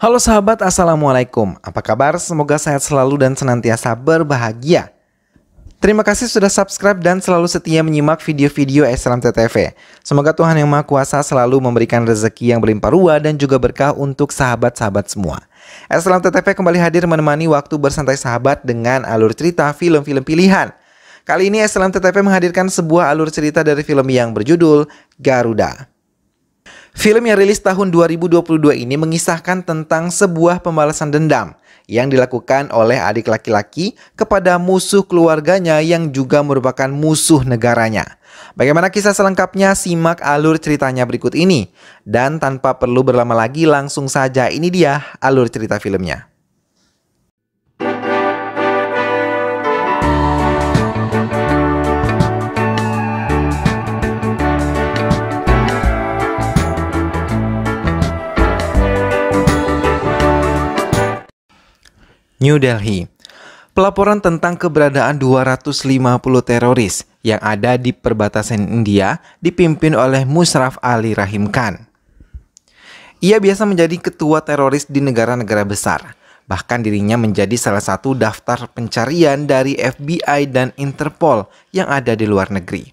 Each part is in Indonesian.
Halo sahabat, Assalamualaikum. Apa kabar? Semoga sehat selalu dan senantiasa berbahagia. Terima kasih sudah subscribe dan selalu setia menyimak video-video Islam TTV. Semoga Tuhan Yang Maha Kuasa selalu memberikan rezeki yang berlimpah ruah dan juga berkah untuk sahabat-sahabat semua. Islam TTV kembali hadir menemani waktu bersantai sahabat dengan alur cerita film-film pilihan. Kali ini Islam TTV menghadirkan sebuah alur cerita dari film yang berjudul Garuda. Film yang rilis tahun 2022 ini mengisahkan tentang sebuah pembalasan dendam yang dilakukan oleh adik laki-laki kepada musuh keluarganya yang juga merupakan musuh negaranya. Bagaimana kisah selengkapnya? Simak alur ceritanya berikut ini. Dan tanpa perlu berlama lagi, langsung saja ini dia alur cerita filmnya. New Delhi. Pelaporan tentang keberadaan 250 teroris yang ada di perbatasan India dipimpin oleh Mushraf Ali Rahim Khan. Ia biasa menjadi ketua teroris di negara-negara besar. Bahkan dirinya menjadi salah satu daftar pencarian dari FBI dan Interpol yang ada di luar negeri.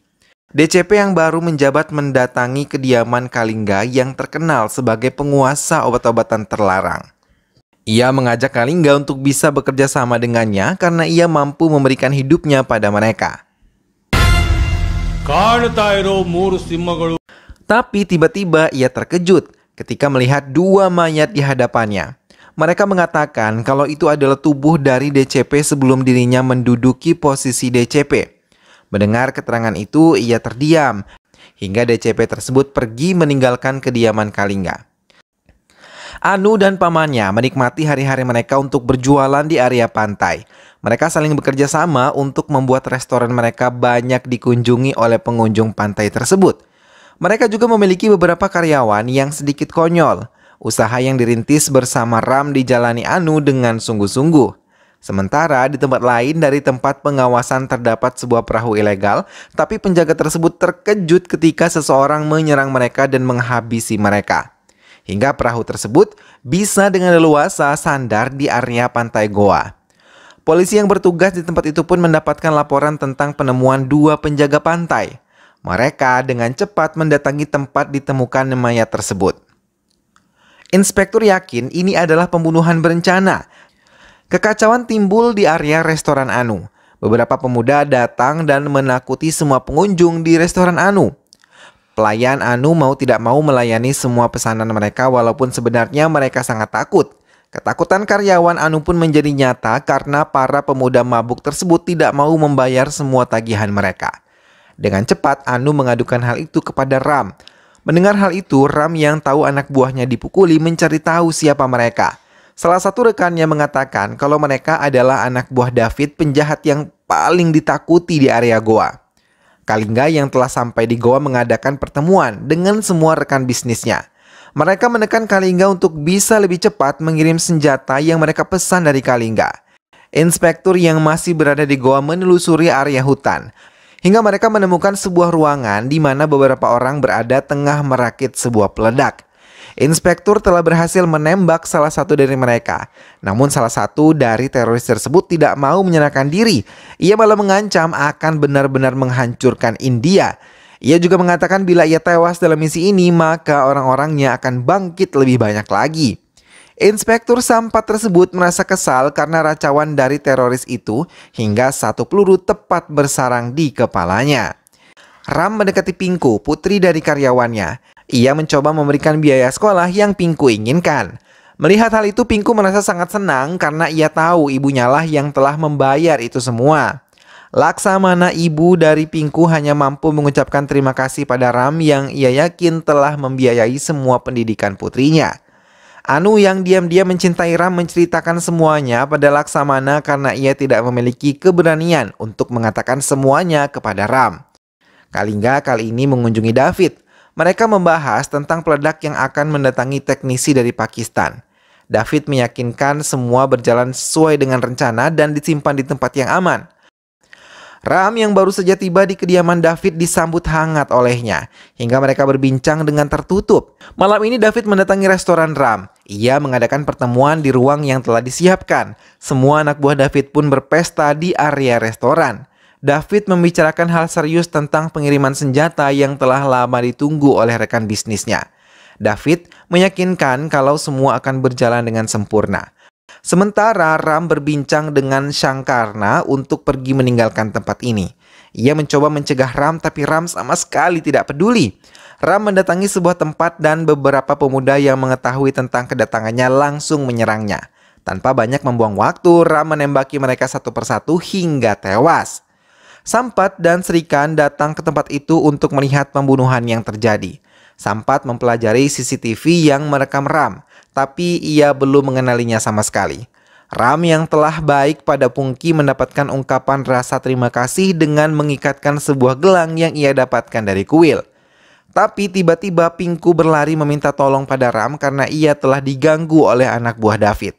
DCP yang baru menjabat mendatangi kediaman Kalingga yang terkenal sebagai penguasa obat-obatan terlarang. Ia mengajak Kalingga untuk bisa bekerja sama dengannya karena ia mampu memberikan hidupnya pada mereka. Tapi tiba-tiba ia terkejut ketika melihat dua mayat di hadapannya. Mereka mengatakan kalau itu adalah tubuh dari DCP sebelum dirinya menduduki posisi DCP. Mendengar keterangan itu, ia terdiam hingga DCP tersebut pergi meninggalkan kediaman Kalingga. Anu dan pamannya menikmati hari-hari mereka untuk berjualan di area pantai. Mereka saling bekerja sama untuk membuat restoran mereka banyak dikunjungi oleh pengunjung pantai tersebut. Mereka juga memiliki beberapa karyawan yang sedikit konyol. Usaha yang dirintis bersama Ram dijalani Anu dengan sungguh-sungguh. Sementara di tempat lain dari tempat pengawasan terdapat sebuah perahu ilegal, tapi penjaga tersebut terkejut ketika seseorang menyerang mereka dan menghabisi mereka. Hingga perahu tersebut bisa dengan leluasa sandar di area pantai Goa. Polisi yang bertugas di tempat itu pun mendapatkan laporan tentang penemuan dua penjaga pantai. Mereka dengan cepat mendatangi tempat ditemukan mayat tersebut. Inspektur yakin ini adalah pembunuhan berencana. Kekacauan timbul di area restoran Anu. Beberapa pemuda datang dan menakuti semua pengunjung di restoran Anu. Pelayan Anu mau tidak mau melayani semua pesanan mereka walaupun sebenarnya mereka sangat takut. Ketakutan karyawan Anu pun menjadi nyata karena para pemuda mabuk tersebut tidak mau membayar semua tagihan mereka. Dengan cepat Anu mengadukan hal itu kepada Ram. Mendengar hal itu, Ram yang tahu anak buahnya dipukuli mencari tahu siapa mereka. Salah satu rekannya mengatakan kalau mereka adalah anak buah David, penjahat yang paling ditakuti di area Goa. Kalingga yang telah sampai di Goa mengadakan pertemuan dengan semua rekan bisnisnya. Mereka menekan Kalingga untuk bisa lebih cepat mengirim senjata yang mereka pesan dari Kalingga. Inspektur yang masih berada di Goa menelusuri area hutan, hingga mereka menemukan sebuah ruangan di mana beberapa orang berada tengah merakit sebuah peledak. Inspektur telah berhasil menembak salah satu dari mereka. Namun salah satu dari teroris tersebut tidak mau menyerahkan diri. Ia malah mengancam akan benar-benar menghancurkan India. Ia juga mengatakan bila ia tewas dalam misi ini, maka orang-orangnya akan bangkit lebih banyak lagi. Inspektur Sampat tersebut merasa kesal karena racauan dari teroris itu hingga satu peluru tepat bersarang di kepalanya. Ram mendekati Pinku, putri dari karyawannya. Ia mencoba memberikan biaya sekolah yang Pinku inginkan. Melihat hal itu, Pinku merasa sangat senang karena ia tahu ibunya lah yang telah membayar itu semua. Laksamana, ibu dari Pinku, hanya mampu mengucapkan terima kasih pada Ram yang ia yakin telah membiayai semua pendidikan putrinya. Anu yang diam-diam mencintai Ram menceritakan semuanya pada Laksamana karena ia tidak memiliki keberanian untuk mengatakan semuanya kepada Ram. Kalingga kali ini mengunjungi David. Mereka membahas tentang peledak yang akan mendatangi teknisi dari Pakistan. David meyakinkan semua berjalan sesuai dengan rencana dan disimpan di tempat yang aman. Ram yang baru saja tiba di kediaman David disambut hangat olehnya, hingga mereka berbincang dengan tertutup. Malam ini David mendatangi restoran Ram. Ia mengadakan pertemuan di ruang yang telah disiapkan. Semua anak buah David pun berpesta di area restoran. David membicarakan hal serius tentang pengiriman senjata yang telah lama ditunggu oleh rekan bisnisnya. David meyakinkan kalau semua akan berjalan dengan sempurna. Sementara Ram berbincang dengan Shankarna untuk pergi meninggalkan tempat ini. Ia mencoba mencegah Ram, tapi Ram sama sekali tidak peduli. Ram mendatangi sebuah tempat dan beberapa pemuda yang mengetahui tentang kedatangannya langsung menyerangnya. Tanpa banyak membuang waktu, Ram menembaki mereka satu persatu hingga tewas. Sampat dan Srikan datang ke tempat itu untuk melihat pembunuhan yang terjadi. Sampat mempelajari CCTV yang merekam Ram, tapi ia belum mengenalinya sama sekali. Ram yang telah baik pada Pungki mendapatkan ungkapan rasa terima kasih dengan mengikatkan sebuah gelang yang ia dapatkan dari kuil. Tapi tiba-tiba Pingku berlari meminta tolong pada Ram karena ia telah diganggu oleh anak buah David.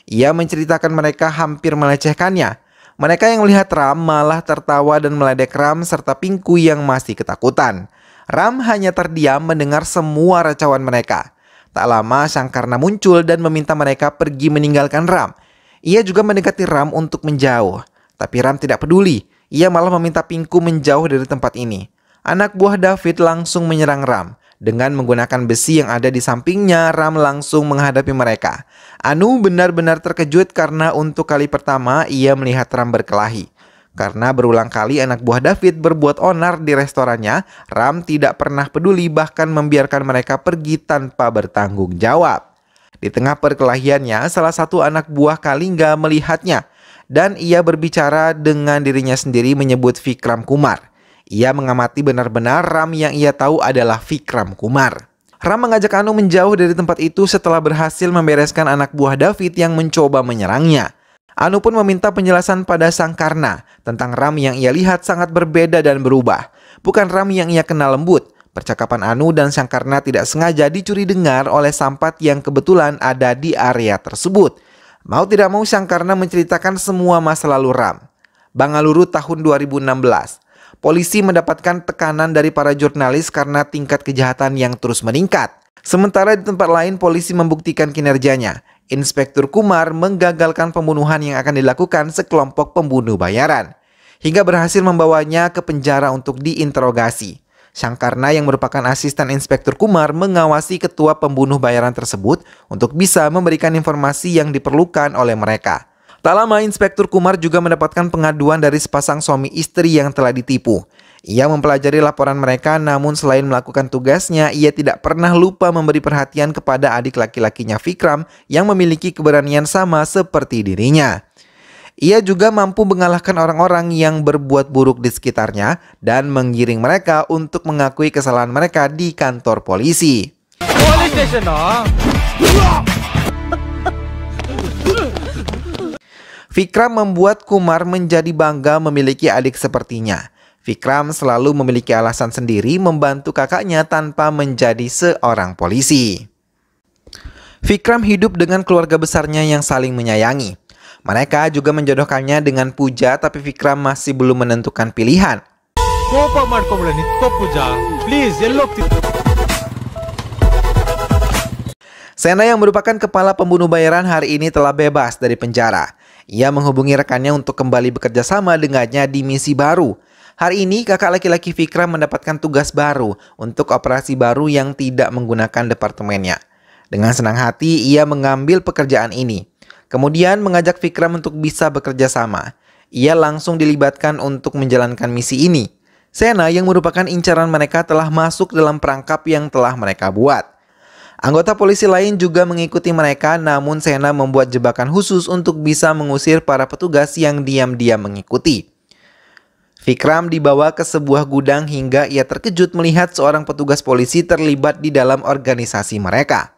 Ia menceritakan mereka hampir melecehkannya. Mereka yang melihat Ram malah tertawa dan meledek Ram serta Pingku yang masih ketakutan. Ram hanya terdiam mendengar semua racauan mereka. Tak lama Shankarna muncul dan meminta mereka pergi meninggalkan Ram. Ia juga mendekati Ram untuk menjauh. Tapi Ram tidak peduli. Ia malah meminta Pingku menjauh dari tempat ini. Anak buah David langsung menyerang Ram. Dengan menggunakan besi yang ada di sampingnya, Ram langsung menghadapi mereka. Anu benar-benar terkejut karena untuk kali pertama ia melihat Ram berkelahi. Karena berulang kali anak buah David berbuat onar di restorannya, Ram tidak pernah peduli bahkan membiarkan mereka pergi tanpa bertanggung jawab. Di tengah perkelahiannya, salah satu anak buah Kalingga melihatnya dan ia berbicara dengan dirinya sendiri menyebut Vikram Kumar. Ia mengamati benar-benar Ram yang ia tahu adalah Vikram Kumar. Ram mengajak Anu menjauh dari tempat itu setelah berhasil membereskan anak buah David yang mencoba menyerangnya. Anu pun meminta penjelasan pada Shankarna tentang Ram yang ia lihat sangat berbeda dan berubah. Bukan Ram yang ia kenal lembut. Percakapan Anu dan Shankarna tidak sengaja dicuri dengar oleh Sampat yang kebetulan ada di area tersebut. Mau tidak mau Shankarna menceritakan semua masa lalu Ram. Bangaluru tahun 2016. Polisi mendapatkan tekanan dari para jurnalis karena tingkat kejahatan yang terus meningkat. Sementara di tempat lain polisi membuktikan kinerjanya. Inspektur Kumar menggagalkan pembunuhan yang akan dilakukan sekelompok pembunuh bayaran. Hingga berhasil membawanya ke penjara untuk diinterogasi. Shankarna yang merupakan asisten Inspektur Kumar mengawasi ketua pembunuh bayaran tersebut untuk bisa memberikan informasi yang diperlukan oleh mereka. Tak lama Inspektur Kumar juga mendapatkan pengaduan dari sepasang suami istri yang telah ditipu. Ia mempelajari laporan mereka namun selain melakukan tugasnya, ia tidak pernah lupa memberi perhatian kepada adik laki-lakinya Vikram yang memiliki keberanian sama seperti dirinya. Ia juga mampu mengalahkan orang-orang yang berbuat buruk di sekitarnya dan menggiring mereka untuk mengakui kesalahan mereka di kantor polisi. Vikram membuat Kumar menjadi bangga memiliki adik sepertinya. Vikram selalu memiliki alasan sendiri membantu kakaknya tanpa menjadi seorang polisi. Vikram hidup dengan keluarga besarnya yang saling menyayangi. Mereka juga menjodohkannya dengan Puja, tapi Vikram masih belum menentukan pilihan. Sena yang merupakan kepala pembunuh bayaran hari ini telah bebas dari penjara. Ia menghubungi rekannya untuk kembali bekerja sama dengannya di misi baru. Hari ini kakak laki-laki Vikram mendapatkan tugas baru untuk operasi baru yang tidak menggunakan departemennya. Dengan senang hati ia mengambil pekerjaan ini. Kemudian mengajak Vikram untuk bisa bekerja sama. Ia langsung dilibatkan untuk menjalankan misi ini. Sena yang merupakan incaran mereka telah masuk dalam perangkap yang telah mereka buat. Anggota polisi lain juga mengikuti mereka, namun Sena membuat jebakan khusus untuk bisa mengusir para petugas yang diam-diam mengikuti. Vikram dibawa ke sebuah gudang hingga ia terkejut melihat seorang petugas polisi terlibat di dalam organisasi mereka.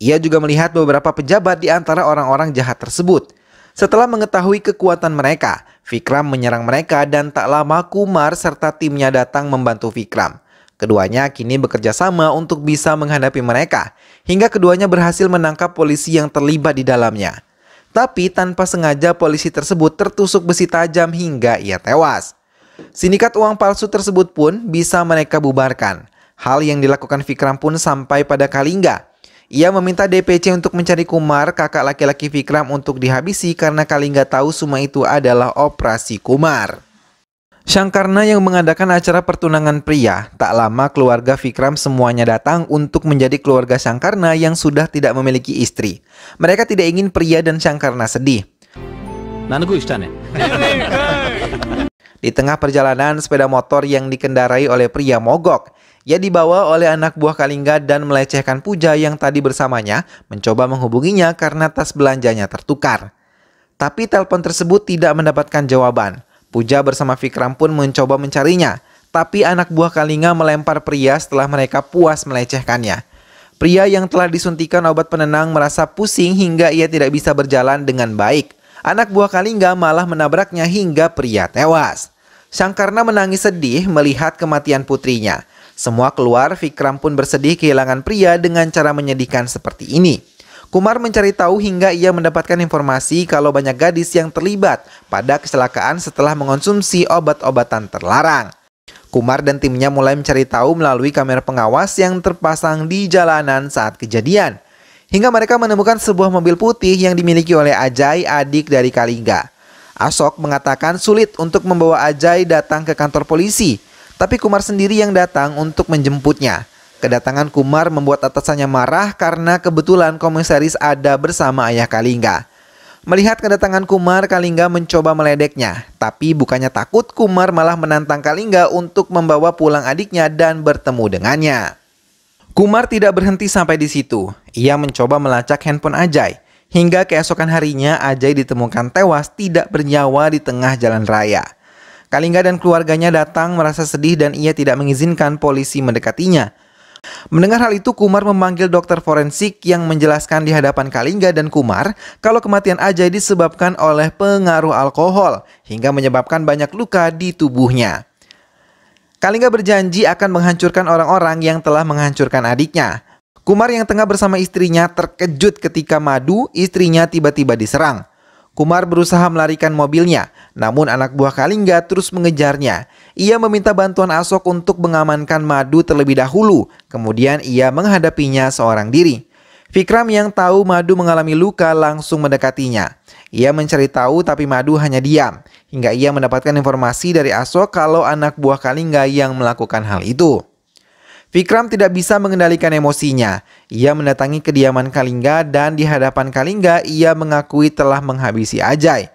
Ia juga melihat beberapa pejabat di antara orang-orang jahat tersebut. Setelah mengetahui kekuatan mereka, Vikram menyerang mereka dan tak lama Kumar serta timnya datang membantu Vikram. Keduanya kini bekerja sama untuk bisa menghadapi mereka, hingga keduanya berhasil menangkap polisi yang terlibat di dalamnya. Tapi tanpa sengaja polisi tersebut tertusuk besi tajam hingga ia tewas. Sindikat uang palsu tersebut pun bisa mereka bubarkan. Hal yang dilakukan Vikram pun sampai pada Kalingga. Ia meminta DPC untuk mencari Kumar, kakak laki-laki Vikram, untuk dihabisi karena Kalingga tahu semua itu adalah operasi Kumar. Sangkarna yang mengadakan acara pertunangan pria, tak lama keluarga Vikram semuanya datang untuk menjadi keluarga Sangkarna yang sudah tidak memiliki istri. Mereka tidak ingin pria dan Sangkarna sedih. Di tengah perjalanan, sepeda motor yang dikendarai oleh pria mogok. Ia dibawa oleh anak buah Kalingga dan melecehkan Puja yang tadi bersamanya, mencoba menghubunginya karena tas belanjanya tertukar. Tapi telepon tersebut tidak mendapatkan jawaban. Puja bersama Vikram pun mencoba mencarinya, tapi anak buah Kalingga melempar pria setelah mereka puas melecehkannya. Pria yang telah disuntikan obat penenang merasa pusing hingga ia tidak bisa berjalan dengan baik. Anak buah Kalingga malah menabraknya hingga pria tewas. Sangkarna menangis sedih melihat kematian putrinya. Semua keluar, Vikram pun bersedih kehilangan pria dengan cara menyedihkan seperti ini. Kumar mencari tahu hingga ia mendapatkan informasi kalau banyak gadis yang terlibat pada kecelakaan setelah mengonsumsi obat-obatan terlarang. Kumar dan timnya mulai mencari tahu melalui kamera pengawas yang terpasang di jalanan saat kejadian. Hingga mereka menemukan sebuah mobil putih yang dimiliki oleh Ajay, adik dari Kalingga. Asok mengatakan sulit untuk membawa Ajay datang ke kantor polisi. Tapi Kumar sendiri yang datang untuk menjemputnya. Kedatangan Kumar membuat atasannya marah karena kebetulan komisaris ada bersama ayah Kalingga. Melihat kedatangan Kumar, Kalingga mencoba meledeknya. Tapi bukannya takut, Kumar malah menantang Kalingga untuk membawa pulang adiknya dan bertemu dengannya. Kumar tidak berhenti sampai di situ. Ia mencoba melacak handphone Ajay. Hingga keesokan harinya, Ajay ditemukan tewas tidak bernyawa di tengah jalan raya. Kalingga dan keluarganya datang merasa sedih dan ia tidak mengizinkan polisi mendekatinya. Mendengar hal itu, Kumar memanggil dokter forensik yang menjelaskan di hadapan Kalingga dan Kumar kalau kematian Ajay disebabkan oleh pengaruh alkohol hingga menyebabkan banyak luka di tubuhnya. Kalingga berjanji akan menghancurkan orang-orang yang telah menghancurkan adiknya. Kumar yang tengah bersama istrinya terkejut ketika Madu, istrinya, tiba-tiba diserang. Kumar berusaha melarikan mobilnya, namun anak buah Kalingga terus mengejarnya. Ia meminta bantuan Asok untuk mengamankan Madu terlebih dahulu, kemudian ia menghadapinya seorang diri. Vikram yang tahu Madu mengalami luka langsung mendekatinya. Ia mencari tahu tapi Madu hanya diam, hingga ia mendapatkan informasi dari Asok kalau anak buah Kalingga yang melakukan hal itu. Vikram tidak bisa mengendalikan emosinya. Ia mendatangi kediaman Kalingga dan di hadapan Kalingga ia mengakui telah menghabisi Ajay.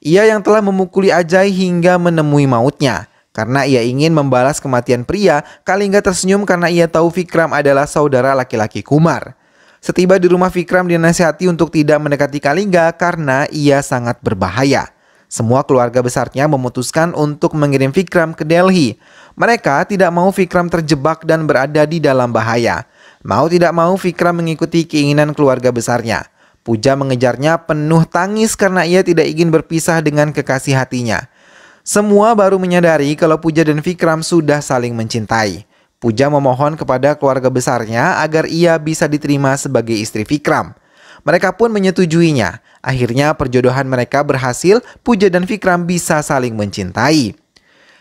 Ia yang telah memukuli Ajay hingga menemui mautnya. Karena ia ingin membalas kematian pria, Kalingga tersenyum karena ia tahu Vikram adalah saudara laki-laki Kumar. Setiba di rumah, Vikram dinasihati untuk tidak mendekati Kalingga karena ia sangat berbahaya. Semua keluarga besarnya memutuskan untuk mengirim Vikram ke Delhi. Mereka tidak mau Vikram terjebak dan berada di dalam bahaya. Mau tidak mau Vikram mengikuti keinginan keluarga besarnya. Puja mengejarnya penuh tangis karena ia tidak ingin berpisah dengan kekasih hatinya. Semua baru menyadari kalau Puja dan Vikram sudah saling mencintai. Puja memohon kepada keluarga besarnya agar ia bisa diterima sebagai istri Vikram. Mereka pun menyetujuinya. Akhirnya perjodohan mereka berhasil, Puja dan Vikram bisa saling mencintai.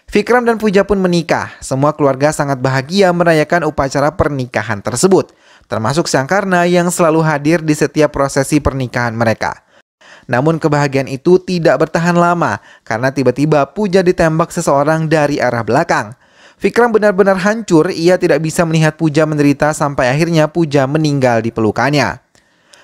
Vikram dan Puja pun menikah. Semua keluarga sangat bahagia merayakan upacara pernikahan tersebut, termasuk Sangkarna yang selalu hadir di setiap prosesi pernikahan mereka. Namun kebahagiaan itu tidak bertahan lama karena tiba-tiba Puja ditembak seseorang dari arah belakang. Vikram benar-benar hancur, ia tidak bisa melihat Puja menderita sampai akhirnya Puja meninggal di pelukannya.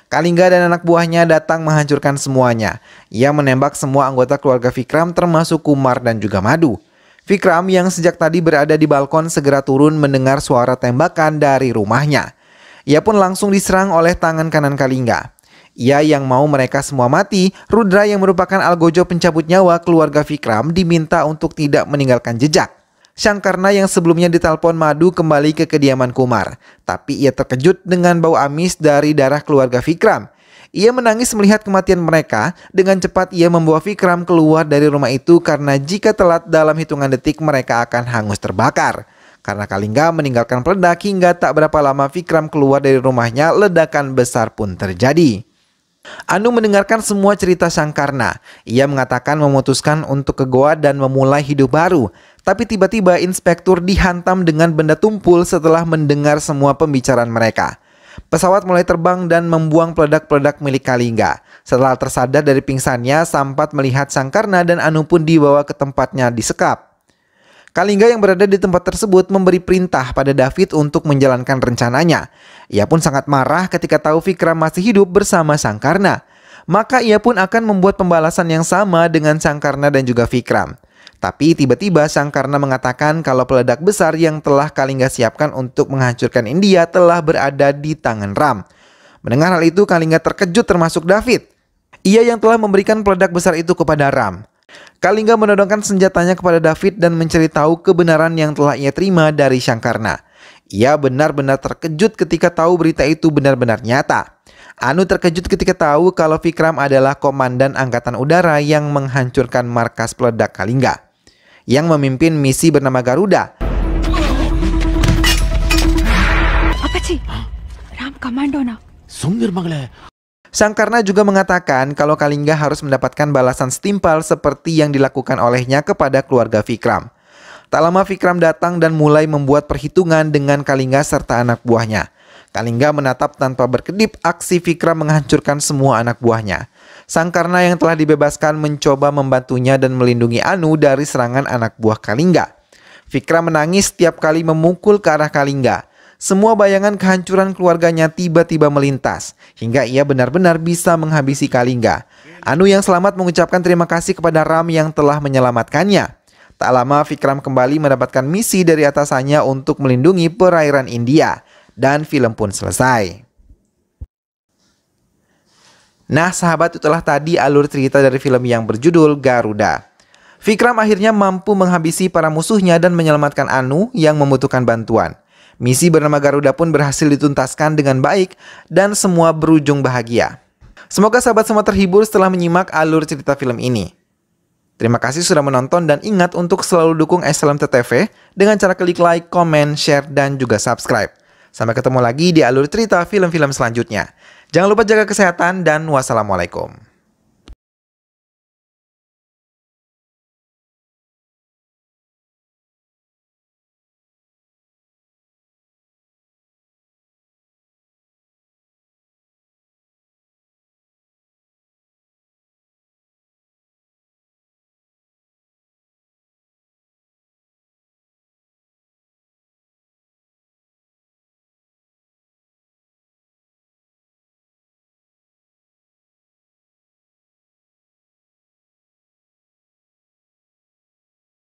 Kalingga dan anak buahnya datang menghancurkan semuanya. Ia menembak semua anggota keluarga Vikram termasuk Kumar dan juga Madu. Vikram yang sejak tadi berada di balkon segera turun mendengar suara tembakan dari rumahnya. Ia pun langsung diserang oleh tangan kanan Kalingga. Ia yang mau mereka semua mati, Rudra yang merupakan algojo pencabut nyawa keluarga Vikram diminta untuk tidak meninggalkan jejak. Sangkarna yang sebelumnya ditelepon Madu kembali ke kediaman Kumar. Tapi ia terkejut dengan bau amis dari darah keluarga Vikram. Ia menangis melihat kematian mereka. Dengan cepat ia membawa Vikram keluar dari rumah itu karena jika telat dalam hitungan detik mereka akan hangus terbakar. Karena Kalingga meninggalkan peledak hingga tak berapa lama Vikram keluar dari rumahnya, ledakan besar pun terjadi. Anu mendengarkan semua cerita Sangkarna. Ia mengatakan memutuskan untuk ke goa dan memulai hidup baru. Tapi tiba-tiba inspektur dihantam dengan benda tumpul setelah mendengar semua pembicaraan mereka. Pesawat mulai terbang dan membuang peledak-peledak milik Kalingga. Setelah tersadar dari pingsannya, Sampat melihat Sangkarna dan Anu pun dibawa ke tempatnya disekap. Kalingga yang berada di tempat tersebut memberi perintah pada David untuk menjalankan rencananya. Ia pun sangat marah ketika tahu Vikram masih hidup bersama Sangkarna. Maka ia pun akan membuat pembalasan yang sama dengan Sangkarna dan juga Vikram. Tapi tiba-tiba Sangkarna mengatakan kalau peledak besar yang telah Kalingga siapkan untuk menghancurkan India telah berada di tangan Ram. Mendengar hal itu, Kalingga terkejut termasuk David. Ia yang telah memberikan peledak besar itu kepada Ram. Kalingga menodongkan senjatanya kepada David dan mencari tahu kebenaran yang telah ia terima dari Sangkarna. Ia benar-benar terkejut ketika tahu berita itu benar-benar nyata. Anu terkejut ketika tahu kalau Vikram adalah komandan angkatan udara yang menghancurkan markas peledak Kalingga, yang memimpin misi bernama Garuda. Apa sih? Ram komando na. Sungguh mangle. Sangkarna juga mengatakan kalau Kalingga harus mendapatkan balasan setimpal seperti yang dilakukan olehnya kepada keluarga Vikram. Tak lama Vikram datang dan mulai membuat perhitungan dengan Kalingga serta anak buahnya. Kalingga menatap tanpa berkedip aksi Vikram menghancurkan semua anak buahnya. Sangkarna yang telah dibebaskan mencoba membantunya dan melindungi Anu dari serangan anak buah Kalingga. Vikram menangis setiap kali memukul ke arah Kalingga. Semua bayangan kehancuran keluarganya tiba-tiba melintas, hingga ia benar-benar bisa menghabisi Kalingga. Anu yang selamat mengucapkan terima kasih kepada Ram yang telah menyelamatkannya. Tak lama Vikram kembali mendapatkan misi dari atasannya untuk melindungi perairan India. Dan film pun selesai. Nah sahabat, itulah tadi alur cerita dari film yang berjudul Garuda. Vikram akhirnya mampu menghabisi para musuhnya dan menyelamatkan Anu yang membutuhkan bantuan. Misi bernama Garuda pun berhasil dituntaskan dengan baik dan semua berujung bahagia. Semoga sahabat semua terhibur setelah menyimak alur cerita film ini. Terima kasih sudah menonton dan ingat untuk selalu dukung SLMT-TV dengan cara klik like, comment, share, dan juga subscribe. Sampai ketemu lagi di alur cerita film-film selanjutnya. Jangan lupa jaga kesehatan dan wassalamualaikum.